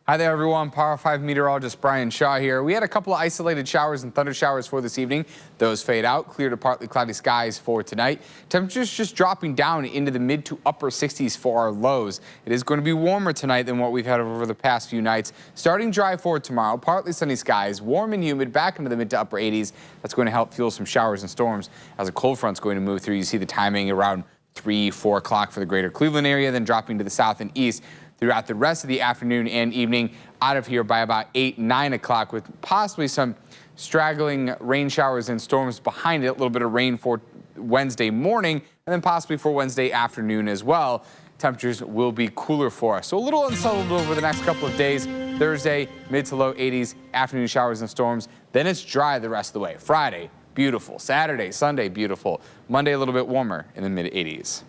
Hi there, everyone. Power 5 meteorologist Brian Shaw here. We had a couple of isolated showers and thunder showers for this evening. Those fade out. Clear to partly cloudy skies for tonight. Temperatures just dropping down into the mid to upper 60s for our lows. It is going to be warmer tonight than what we've had over the past few nights. Starting dry for tomorrow. Partly sunny skies. Warm and humid back into the mid to upper 80s. That's going to help fuel some showers and storms as a cold front's going to move through. You see the timing around 3, 4 o'clock for the greater Cleveland area, then dropping to the south and east throughout the rest of the afternoon and evening, out of here by about 8, 9 o'clock, with possibly some straggling rain showers and storms behind it. A little bit of rain for Wednesday morning, and then possibly for Wednesday afternoon as well. Temperatures will be cooler for us. So a little unsettled over the next couple of days. Thursday, mid to low 80s, afternoon showers and storms. Then it's dry the rest of the way. Friday, beautiful. Saturday, Sunday, beautiful. Monday, a little bit warmer in the mid 80s.